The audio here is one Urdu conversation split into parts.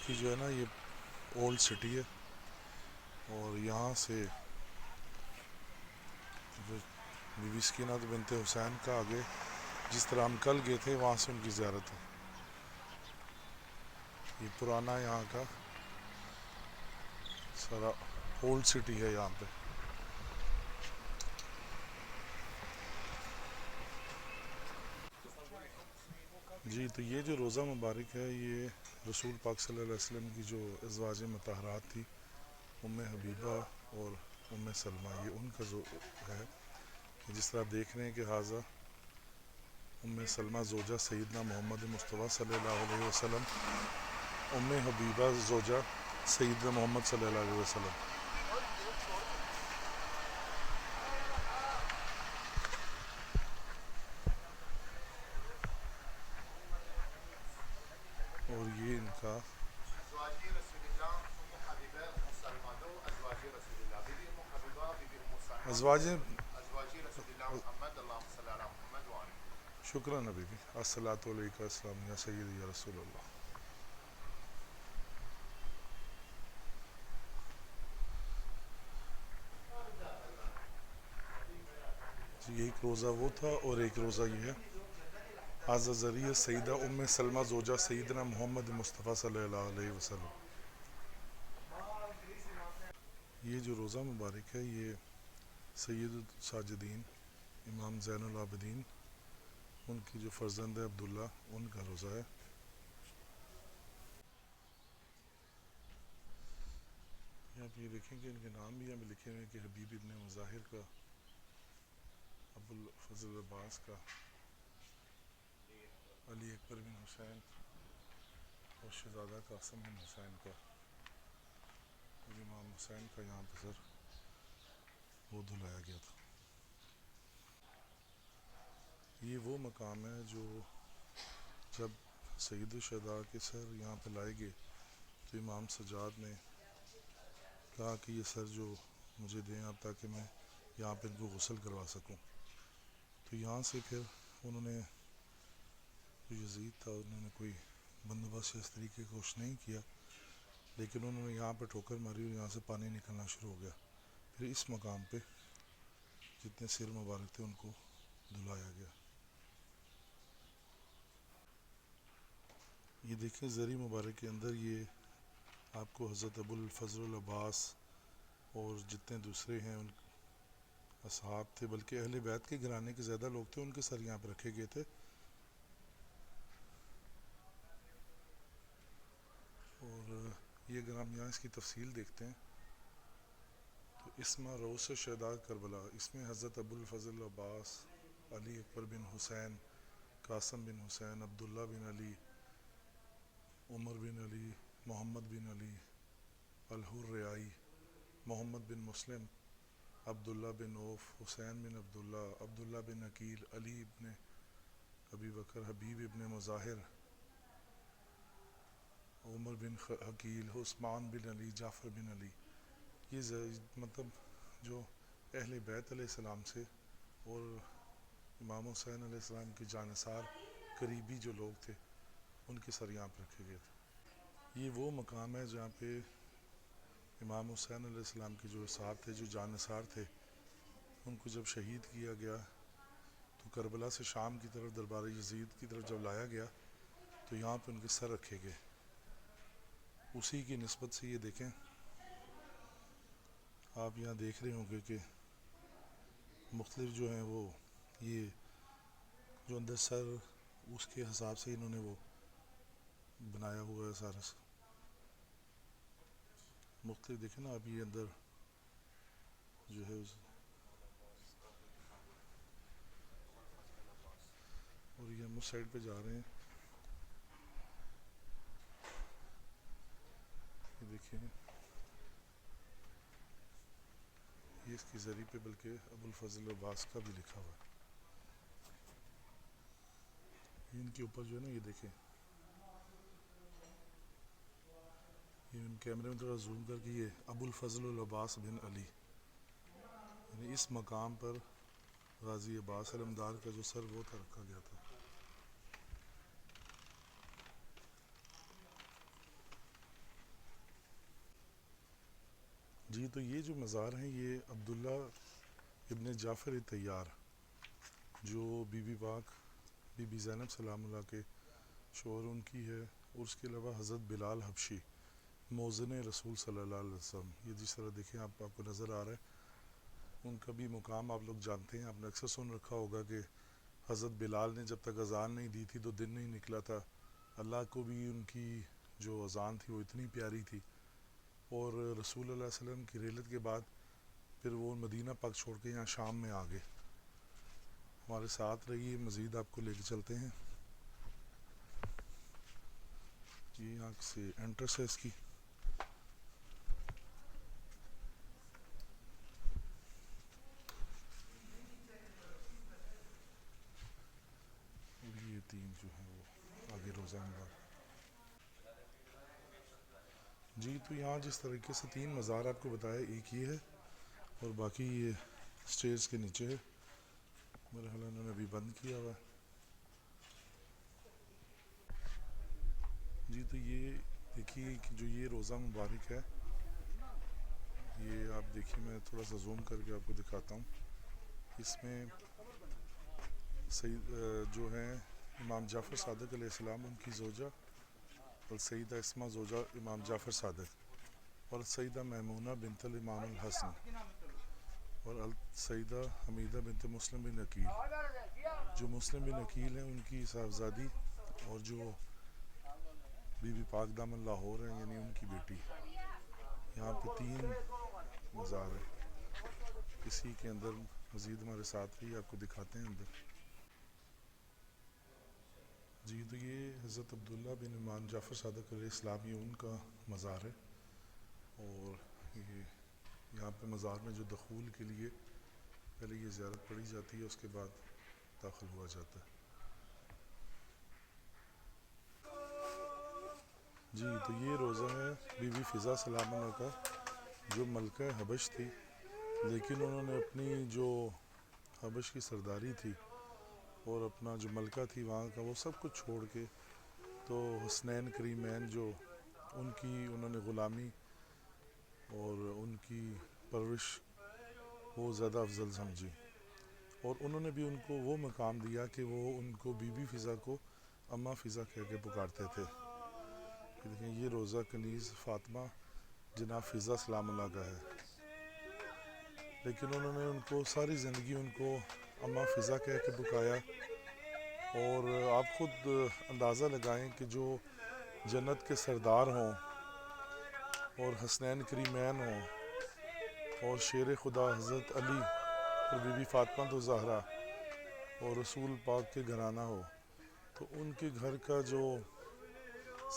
کی جو ہے نا یہ اولڈ سٹی ہے، اور یہاں سے بی بی سکینہ بنت حسین کا آگے جس طرح ہم کل گئے تھے وہاں سے ان کی زیارت ہے. یہ پرانا یہاں کا سارا اولڈ سٹی ہے یہاں پہ. جی تو یہ جو روزہ مبارک ہے یہ رسول پاک صلی اللہ علیہ وسلم کی جو ازواج مطہرات تھی، ام حبیبہ اور ام سلمہ، یہ ان کا جو ہے کہ جس طرح آپ دیکھ رہے ہیں کہ حاضہ ام سلمہ زوجہ سیدنا محمد مصطفیٰ صلی اللہ علیہ وسلم، ام حبیبہ زوجہ سیدنا محمد صلی اللہ علیہ وسلم. اور یہ ان کا ازواج. شکرا نبی بھی، الصلاۃ علیک السلام یا سیدی یا رسول اللہ. جی ایک روزہ وہ تھا اور ایک روزہ یہ ہے. حاضر ذریعہ سیدہ ام سلمہ زوجہ سیدنا محمد مصطفیٰ صلی اللہ علیہ وسلم. یہ جو روزہ مبارک ہے یہ سید الساجدین امام زین العابدین ان کی جو فرزند ہے عبداللہ ان کا روزہ ہے. یہاں پہ یہ دیکھیں کہ ان کے نام بھی یہاں پہ لکھے ہوئے ہیں کہ حبیب ابن مظاہر کا، ابو الفضل عباس کا، علی اکبر بن حسین اور شہزادہ قاسم بن حسین کا، اور امام حسین کا یہاں پہ سر وہ دھلایا گیا تھا. یہ وہ مقام ہے جو جب سید الشہداء کے سر یہاں پہ لائے گئے تو امام سجاد نے کہا کہ یہ سر جو مجھے دیں آپ تاکہ میں یہاں پہ ان کو غسل کروا سکوں. تو یہاں سے پھر انہوں نے جو یزید تھا انہوں نے کوئی بندوبست اس طریقے کا کچھ نہیں کیا، لیکن انہوں نے یہاں پہ ٹھوکر ماری اور یہاں سے پانی نکلنا شروع ہو گیا. پھر اس مقام پہ جتنے سر مبارک تھے ان کو دھلایا گیا. یہ دیکھیں زری مبارک کے اندر یہ آپ کو حضرت ابو الفضل العباس اور جتنے دوسرے ہیں ان اصحاب تھے، بلکہ اہل بیت کے گھرانے کے زیادہ لوگ تھے، ان کے سر یہاں پہ رکھے گئے تھے. اور یہ اگر ہم یہاں اس کی تفصیل دیکھتے ہیں تو اسم رؤوس شہداء کربلا، اس میں حضرت ابو الفضل عباس، علی اکبر بن حسین، قاسم بن حسین، عبداللہ بن علی، عمر بن علی، محمد بن علی، الحر ریائی، محمد بن مسلم، عبداللہ بن عوف، حسین بن عبداللہ، عبداللہ بن عقیل، علی ابن ابی بکر، حبیب ابن مظاہر، عمر بن حقیل، عثمان بن علی، جعفر بن علی. یہ مطلب جو اہل بیت علیہ السلام سے اور امام حسین علیہ السلام کے جانثار قریبی جو لوگ تھے ان کے سر یہاں پہ رکھے گئے تھے. یہ وہ مقام ہے جہاں پہ امام حسین علیہ السلام کے جو اصحاب تھے، جو جانثار تھے، ان کو جب شہید کیا گیا تو کربلا سے شام کی طرف دربار یزید کی طرف جب لایا گیا تو یہاں پہ ان کے سر رکھے گئے. اسی کی نسبت سے یہ دیکھیں آپ یہاں دیکھ رہے ہوں گے کہ مختلف جو ہیں وہ یہ جو اندر سر اس کے حساب سے انہوں نے وہ بنایا ہوا ہے سارا مختلف. دیکھیں نا آپ یہ اندر جو ہے اور یہ ہم اس سائڈ پہ جا رہے ہیں. یہ دیکھیں یہ اس کی ذریعے پہ بلکہ ابو الفضل عباس کا بھی لکھا ہوا ہے. یہ ان کے اوپر جو ہے نا یہ دیکھیں، یہ ان کیمرے میں تھوڑا زوم کر کے یہ ابو الفضل العباس بن علی، یعنی اس مقام پر غازی عباس علمدار کا جو سر وہ تھا رکھا گیا تھا. جی تو یہ جو مزار ہیں یہ عبداللہ ابن جعفر طیار جو بی بی پاک بی بی زینب سلام اللہ کے شوہر ان کی ہے، اور اس کے علاوہ حضرت بلال حبشی موزن رسول صلی اللہ علیہ وسلم، یہ جس طرح دیکھیں آپ کو نظر آ رہا ہے، ان کا بھی مقام آپ لوگ جانتے ہیں، آپ نے اکثر سن رکھا ہوگا کہ حضرت بلال نے جب تک اذان نہیں دی تھی تو دن نہیں نکلا تھا، اللہ کو بھی ان کی جو اذان تھی وہ اتنی پیاری تھی، اور رسول اللہ علیہ وسلم کی رحلت کے بعد پھر وہ مدینہ پاک چھوڑ کے یہاں شام میں آ گئے۔ ہمارے ساتھ رہیے، مزید آپ کو لے کے چلتے ہیں۔ یہ یہاں سے انٹرس ہے اس کی۔ یہ تین جو ہیں وہ آگے روزہ مبارک۔ جی تو یہاں جس طریقے سے تین مزار آپ کو بتایا، ایک یہ ہے اور باقی یہ سٹیرز کے نیچے ہے، میرا خیال انہوں نے ابھی بند کیا ہوا ہے۔ جی تو یہ دیکھیے کہ جو یہ روزہ مبارک ہے، یہ آپ دیکھیے، میں تھوڑا سا زوم کر کے آپ کو دکھاتا ہوں۔ اس میں سید جو ہیں امام جعفر صادق علیہ السلام، ان کی زوجہ السیدہ اسمہ زوجہ امام جعفر صادق، اور السیدہ میمونہ بنت الامام الحسن، اور السیدہ حمیدہ بنت مسلم بن عقیل، جو مسلم بن عقیل ہیں ان کی صاحبزادی، اور جو بی بی پاک دامن لاہور ہیں یعنی ان کی بیٹی۔ یہاں پہ تین مزار ہیں، اسی کے اندر مزید ہمارے ساتھ بھی آپ کو دکھاتے ہیں اندر۔ جی تو یہ حضرت عبداللہ بن امام جعفر صادق علیہ السلام، یہ ان کا مزار ہے، اور یہ یہاں پہ مزار میں جو دخول کے لیے پہلے یہ زیارت پڑھی جاتی ہے، اس کے بعد داخل ہوا جاتا ہے۔ جی تو یہ روزہ ہے بی بی فضا سلام اللہ کا، جو ملکہ حبش تھی، لیکن انہوں نے اپنی جو حبش کی سرداری تھی اور اپنا جو ملکہ تھی وہاں کا، وہ سب کچھ چھوڑ کے تو حسنین کریمین جو ان کی انہوں نے غلامی اور ان کی پرورش وہ زیادہ افضل سمجھی، اور انہوں نے بھی ان کو وہ مقام دیا کہ وہ ان کو بی بی فضا کو اماں فضا کہہ کے پکارتے تھے۔ دیکھیں یہ روزہ کنیز فاطمہ جناب فضا سلام اللہ کا ہے، لیکن انہوں نے ان کو ساری زندگی ان کو اماں فضا کہہ کے پکایا، اور آپ خود اندازہ لگائیں کہ جو جنت کے سردار ہوں اور حسنین کریمین ہوں اور شیر خدا حضرت علی اور بی بی فاطمہ تو زہرا اور رسول پاک کے گھرانہ ہو، تو ان کے گھر کا جو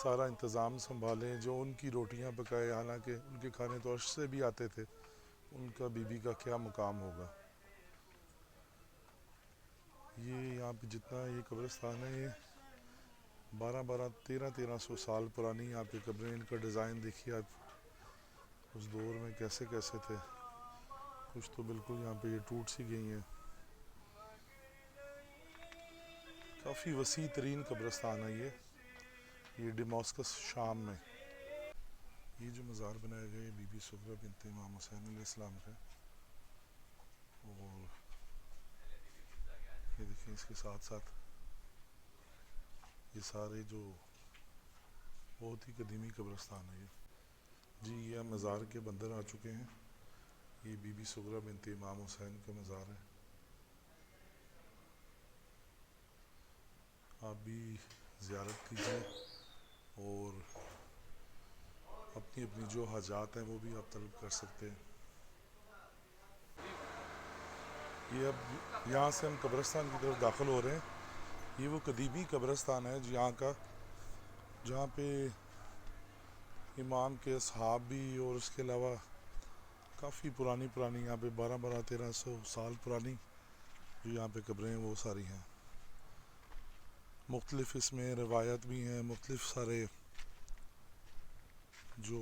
سارا انتظام سنبھالیں، جو ان کی روٹیاں پکائے، حالانکہ ان کے کھانے تو عرش سے بھی آتے تھے، ان کا بی بی کا کیا مقام ہوگا۔ یہ یہاں پہ جتنا یہ قبرستان ہے، یہ 1300 سال پرانی یہاں پہ قبریں، ان کا ڈیزائن دیکھیے آپ اس دور میں کیسے کیسے تھے، کچھ تو بالکل یہاں پہ یہ ٹوٹ سی گئی ہیں۔ کافی وسیع ترین قبرستان ہے یہ ڈیماسکس شام میں۔ یہ جو مزار بنایا گیا ہے بی بی سغرا بنت امام حسین علیہ السلام کا، اور یہ دیکھیں اس کے ساتھ ساتھ یہ سارے جو بہت ہی قدیمی قبرستان ہے یہ۔ جی یہ مزار کے بندر آ چکے ہیں، یہ بی بی سغرا بنت امام حسین کا مزار ہے۔ آپ بھی زیارت کیجیے، اور اپنی اپنی جو حاجات ہیں وہ بھی آپ طلب کر سکتے ہیں۔ یہ اب یہاں سے ہم قبرستان کی طرف داخل ہو رہے ہیں۔ یہ وہ قدیمی قبرستان ہے یہاں کا، جہاں پہ امام کے اصحاب بھی، اور اس کے علاوہ کافی پرانی یہاں پہ 1300 سال پرانی جو یہاں پہ قبریں ہیں وہ ساری ہیں۔ مختلف اس میں روایت بھی ہیں، مختلف سارے جو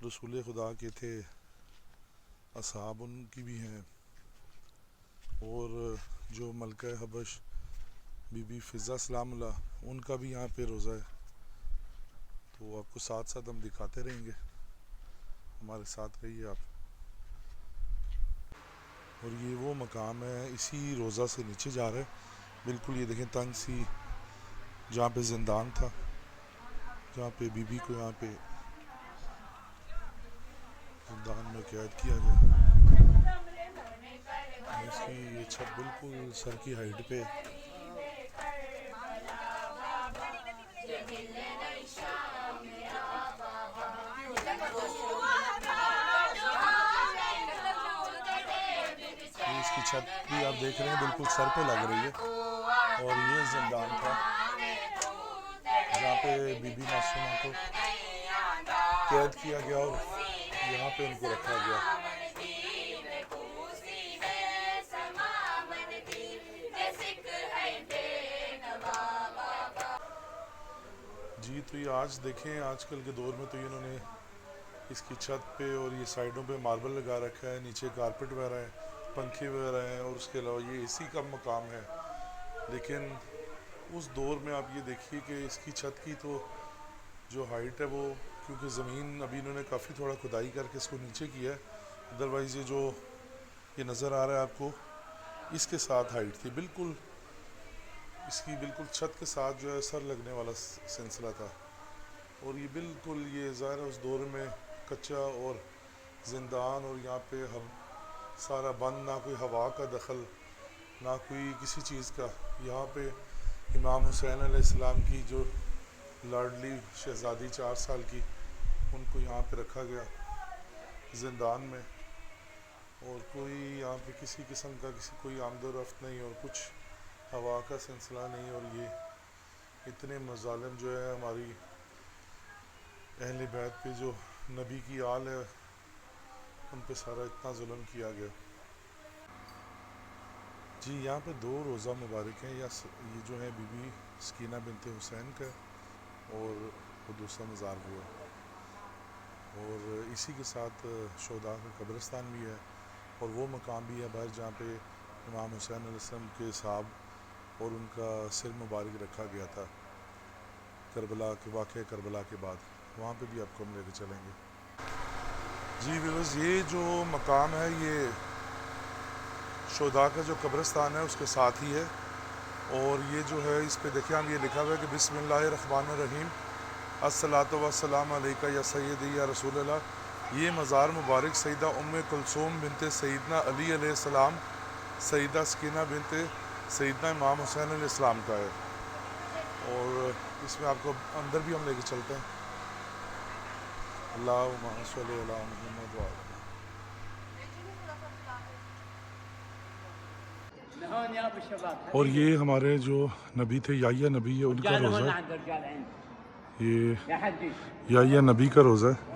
رسول خدا کے تھے اصحاب ان کی بھی ہیں، اور جو ملکہ حبش بی بی فضا سلام اللہ ان کا بھی یہاں پہ روزہ ہے، تو آپ کو ساتھ ساتھ ہم دکھاتے رہیں گے۔ ہمارے ساتھ رہیے آپ. اور یہ وہ مقام ہے، اسی روضہ سے نیچے جا رہے ہیں بالکل. یہ دیکھیں تنگ سی جہاں پہ زندان تھا، جہاں پہ بی بی کو یہاں پہ زندان میں قید کیا گیا. اس کی یہ چھت بالکل سر کی ہائٹ پہ. اس کی چھت بھی آپ دیکھ رہے ہیں بالکل سر پہ لگ رہی ہے. اور یہ زندان تھا جہاں پہ بی بی معصومہ کو قید کیا گیا اور یہاں پہ ان کو رکھا گیا. جی تو یہ آج دیکھیں، آج کل کے دور میں تو انہوں نے اس کی چھت پہ اور یہ سائڈوں پہ ماربل لگا رکھا ہے، نیچے کارپٹ وغیرہ ہے، پنکھے وغیرہ ہیں، اور اس کے علاوہ یہ اسی کا مقام ہے. لیکن اس دور میں آپ یہ دیکھیے کہ اس کی چھت کی تو جو ہائٹ ہے وہ، کیونکہ زمین ابھی انہوں نے کافی تھوڑا کھدائی کر کے اس کو نیچے کیا ہے، ادروائز یہ جو یہ نظر آ رہا ہے آپ کو اس کے ساتھ ہائٹ تھی بالکل. اس کی بالکل چھت کے ساتھ جو ہے سر لگنے والا سلسلہ تھا. اور یہ بالکل یہ ظاہر ہے اس دور میں کچا اور زندان، اور یہاں پہ سارا بند، نہ کوئی ہوا کا دخل نہ کوئی کسی چیز کا. یہاں پہ امام حسین علیہ السلام کی جو لاڈلی شہزادی 4 سال کی، ان کو یہاں پہ رکھا گیا زندان میں. اور کوئی یہاں پہ کسی قسم کا کوئی آمد و رفت نہیں، اور کچھ ہوا کا سلسلہ نہیں. اور یہ اتنے مظالم جو ہے ہماری اہل بیت پہ، جو نبی کی آل ہے، ان پہ سارا اتنا ظلم کیا گیا. جی یہاں پہ 2 روضہ مبارک ہیں. یہ جو ہے بی بی سکینہ بنت حسین کا، اور وہ دوسرا مزار بھی ہے. اور اسی کے ساتھ شہداء کا قبرستان بھی ہے، اور وہ مقام بھی ہے باہر جہاں پہ امام حسین علیہ السلام کے صحاب اور ان کا سر مبارک رکھا گیا تھا کربلا کے واقعہ کربلا کے بعد. وہاں پہ بھی آپ کو ہم لے کے چلیں گے. جی ویورز، یہ جو مقام ہے یہ شہداء کا جو قبرستان ہے اس کے ساتھ ہی ہے. اور یہ جو ہے اس پہ دیکھیں آپ، یہ لکھا ہوا ہے کہ بسم اللہ الرحمن الرحیم، الصلاۃ والسلام علیکہ یا سیدی یا رسول اللہ. یہ مزار مبارک سیدہ ام کلثوم بنت سیدنا علی علیہ السلام، سیدہ سکینہ بنت سیدنا امام حسین علیہ السلام کا ہے. اور اس میں آپ کو اندر بھی ہم لے کے چلتے ہیں. اللہم صلی علی محمد وعلی. اور یہ ہمارے جو نبی تھے، یحییٰ نبی ہے، ان کا روضہ ہے. یہ یحییٰ نبی کا روضہ ہے.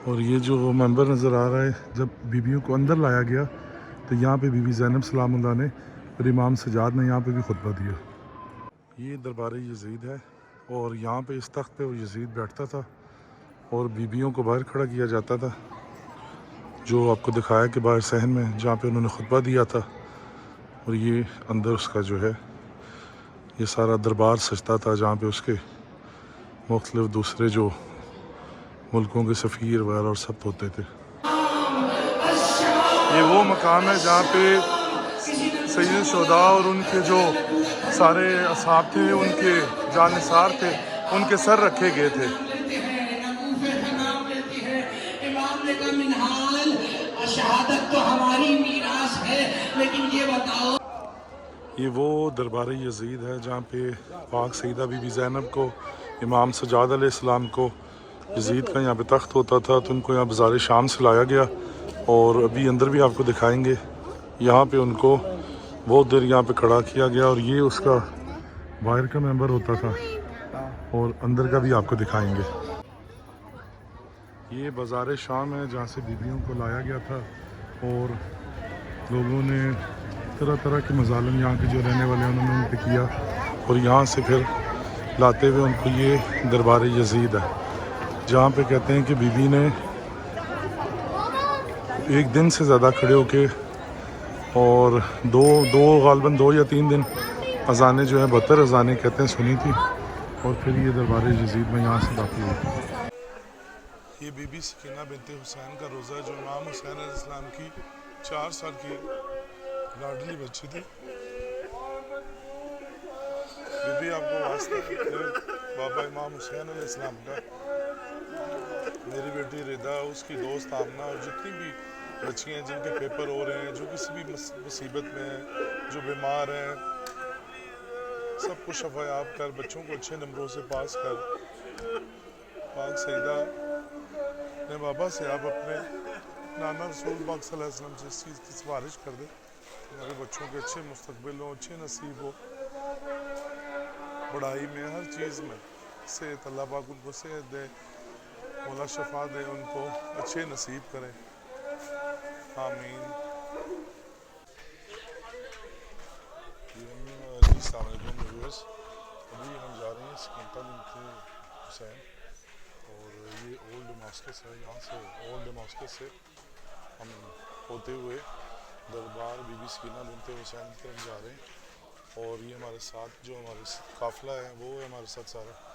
اور یہ جو ممبر نظر آ رہا ہے، جب بیویوں کو اندر لایا گیا تو یہاں پہ بی بی زینب سلام اللہ نے اور امام سجاد نے یہاں پہ بھی خطبہ دیا. یہ دربار یزید ہے، اور یہاں پہ اس تخت پہ وہ یزید بیٹھتا تھا، اور بیویوں کو باہر کھڑا کیا جاتا تھا، جو آپ کو دکھایا کہ باہر صحن میں جہاں پہ انہوں نے خطبہ دیا تھا. اور یہ اندر اس کا جو ہے یہ سارا دربار سجتا تھا، جہاں پہ اس کے مختلف دوسرے جو ملکوں کے سفیر وغیرہ اور سب ہوتے تھے. یہ وہ مقام ہے جہاں پہ سید الشہداء اور ان کے جو سارے اصحاب تھے، ان کے جانثار تھے، ان کے سر رکھے گئے تھے. شہادت تو ہماری میراث ہے، لیکن یہ بتاؤ. یہ وہ دربار یزید ہے جہاں پہ پاک سیدہ بی بی زینب کو، امام سجاد علیہ السلام کو، یزید کا یہاں پہ تخت ہوتا تھا تو ان کو یہاں بازار شام سے لایا گیا. اور ابھی اندر بھی آپ کو دکھائیں گے، یہاں پہ ان کو بہت دیر یہاں پہ کھڑا کیا گیا. اور یہ اس کا باہر کا ممبر ہوتا تھا، اور اندر کا بھی آپ کو دکھائیں گے. یہ بازار شام ہے جہاں سے بیویوں کو لایا گیا تھا، اور لوگوں نے طرح طرح کے مظالم یہاں کے جو رہنے والے ہیں انہوں نے ان پہ کیا، اور یہاں سے پھر لاتے ہوئے ان کو یہ دربار یزید ہے، جہاں پہ کہتے ہیں کہ بی بی نے ایک دن سے زیادہ کھڑے ہو کے، اور غالباً 2 یا 3 دن اذانیں جو ہیں 72 اذانیں کہتے ہیں سنی تھی. اور پھر یہ دربار یزید میں یہاں سے داخل ہوئی۔ یہ بی بی سکینہ بنت حسین کا روزہ ہے جو امام حسین علیہ السلام کی 4 سال کی لاڈلی بچی تھی۔ بی بی آپ کو واسطہ ہے اپنے بابا امام حسین علیہ السلام کا، میری بیٹی ردا، اس کی دوست آمنہ اور جتنی بھی بچیاں ہیں جن کے پیپر ہو رہے ہیں، جو کسی بھی مصیبت میں ہیں، جو بیمار ہیں، سب کو شفا یاب کر، بچوں کو اچھے نمبروں سے پاس کر۔ پاک سیدہ اپنے بابا سے آپ اپنے نانا رسول پاک صلی اللہ علیہ وسلم سے اس چیز کی سفارش کر دیں ہمارے بچوں کے اچھے مستقبل ہوں، اچھے نصیب ہو، پڑھائی میں ہر چیز میں صحت، اللہ پاک ان کو صحت دے، مولا شفا دے، ان کو اچھے نصیب کرے، آمین۔ جی السلام علیکم ویورز، ابھی ہم جا رہے ہیں سکینہ بنت حسین اور یہ اولڈ ڈماسکس ہے، یہاں سے اولڈ ڈماسکس سے ہم ہوتے ہوئے دربار بی بی سکینہ بنت حسین کی طرف جا رہے ہیں، اور یہ ہمارے ساتھ جو ہمارے قافلہ ہے وہ ہے ہمارے ساتھ سارا